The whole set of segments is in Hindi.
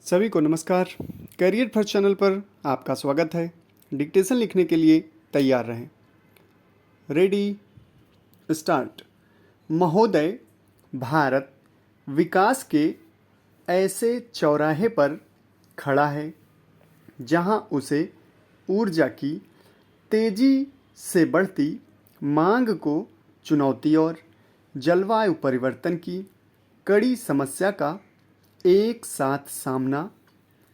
सभी को नमस्कार। करियर फर्स्ट चैनल पर आपका स्वागत है। डिक्टेशन लिखने के लिए तैयार रहें। Ready, start. महोदय, भारत विकास के ऐसे चौराहे पर खड़ा है जहां उसे ऊर्जा की तेजी से बढ़ती मांग को चुनौती और जलवायु परिवर्तन की कड़ी समस्या का एक साथ सामना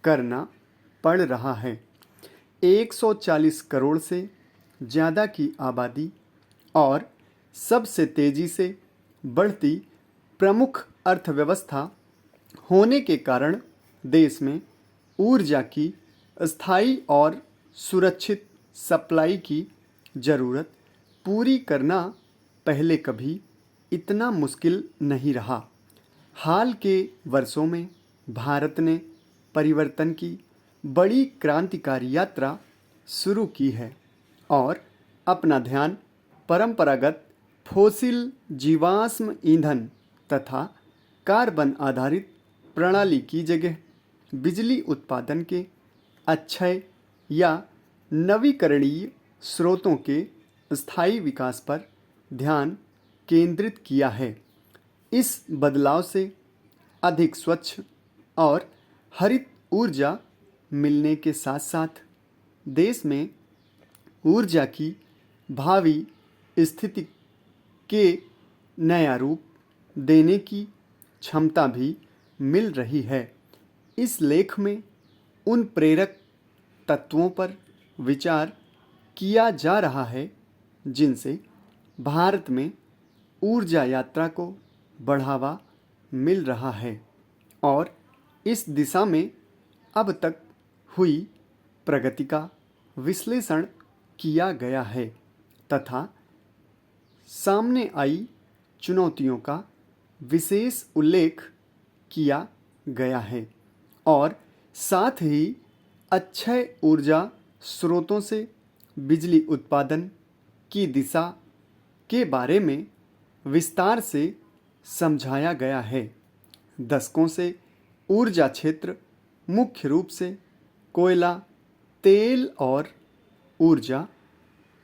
करना पड़ रहा है। 140 करोड़ से ज़्यादा की आबादी और सबसे तेज़ी से बढ़ती प्रमुख अर्थव्यवस्था होने के कारण देश में ऊर्जा की स्थायी और सुरक्षित सप्लाई की ज़रूरत पूरी करना पहले कभी इतना मुश्किल नहीं रहा। हाल के वर्षों में भारत ने परिवर्तन की बड़ी क्रांतिकारी यात्रा शुरू की है और अपना ध्यान परंपरागत फोसिल जीवाश्म ईंधन तथा कार्बन आधारित प्रणाली की जगह बिजली उत्पादन के अक्षय या नवीकरणीय स्रोतों के स्थायी विकास पर ध्यान केंद्रित किया है। इस बदलाव से अधिक स्वच्छ और हरित ऊर्जा मिलने के साथ साथ देश में ऊर्जा की भावी स्थिति के नया रूप देने की क्षमता भी मिल रही है। इस लेख में उन प्रेरक तत्वों पर विचार किया जा रहा है जिनसे भारत में ऊर्जा यात्रा को बढ़ावा मिल रहा है और इस दिशा में अब तक हुई प्रगति का विश्लेषण किया गया है तथा सामने आई चुनौतियों का विशेष उल्लेख किया गया है और साथ ही अक्षय ऊर्जा स्रोतों से बिजली उत्पादन की दिशा के बारे में विस्तार से समझाया गया है। दशकों से ऊर्जा क्षेत्र मुख्य रूप से कोयला, तेल और ऊर्जा,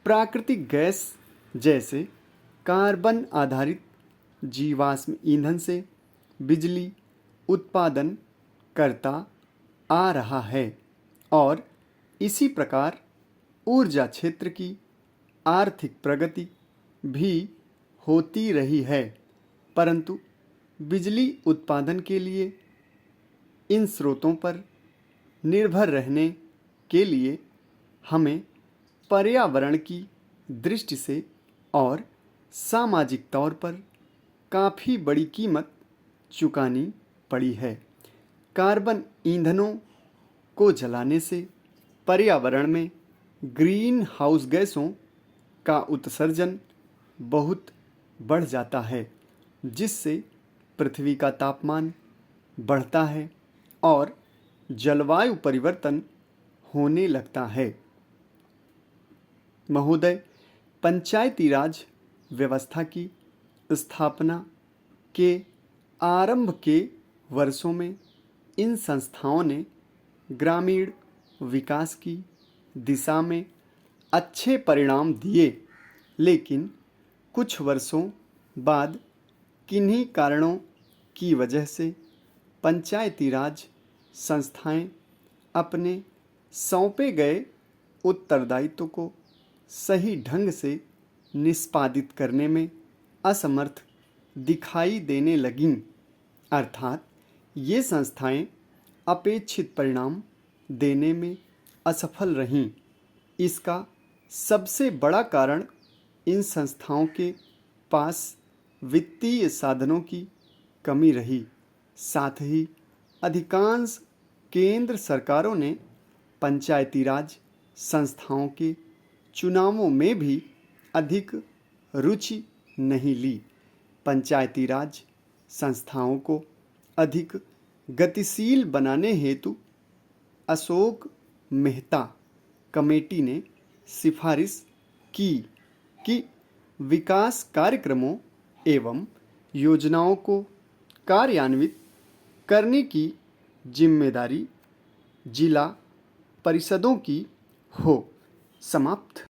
प्राकृतिक गैस जैसे कार्बन आधारित जीवाश्म ईंधन से बिजली उत्पादन करता आ रहा है और इसी प्रकार ऊर्जा क्षेत्र की आर्थिक प्रगति भी होती रही है, परंतु बिजली उत्पादन के लिए इन स्रोतों पर निर्भर रहने के लिए हमें पर्यावरण की दृष्टि से और सामाजिक तौर पर काफ़ी बड़ी कीमत चुकानी पड़ी है। कार्बन ईंधनों को जलाने से पर्यावरण में ग्रीन हाउस गैसों का उत्सर्जन बहुत बढ़ जाता है, जिससे पृथ्वी का तापमान बढ़ता है और जलवायु परिवर्तन होने लगता है। महोदय, पंचायती राज व्यवस्था की स्थापना के आरंभ के वर्षों में इन संस्थाओं ने ग्रामीण विकास की दिशा में अच्छे परिणाम दिए, लेकिन कुछ वर्षों बाद किन्हीं कारणों की वजह से पंचायती राज संस्थाएं अपने सौंपे गए उत्तरदायित्व को सही ढंग से निष्पादित करने में असमर्थ दिखाई देने लगीं, अर्थात ये संस्थाएं अपेक्षित परिणाम देने में असफल रहीं। इसका सबसे बड़ा कारण इन संस्थाओं के पास वित्तीय साधनों की कमी रही। साथ ही अधिकांश केंद्र सरकारों ने पंचायती राज संस्थाओं के चुनावों में भी अधिक रुचि नहीं ली। पंचायती राज संस्थाओं को अधिक गतिशील बनाने हेतु अशोक मेहता कमेटी ने सिफारिश की कि विकास कार्यक्रमों एवं योजनाओं को कार्यान्वित करने की जिम्मेदारी जिला परिषदों की हो। समाप्त।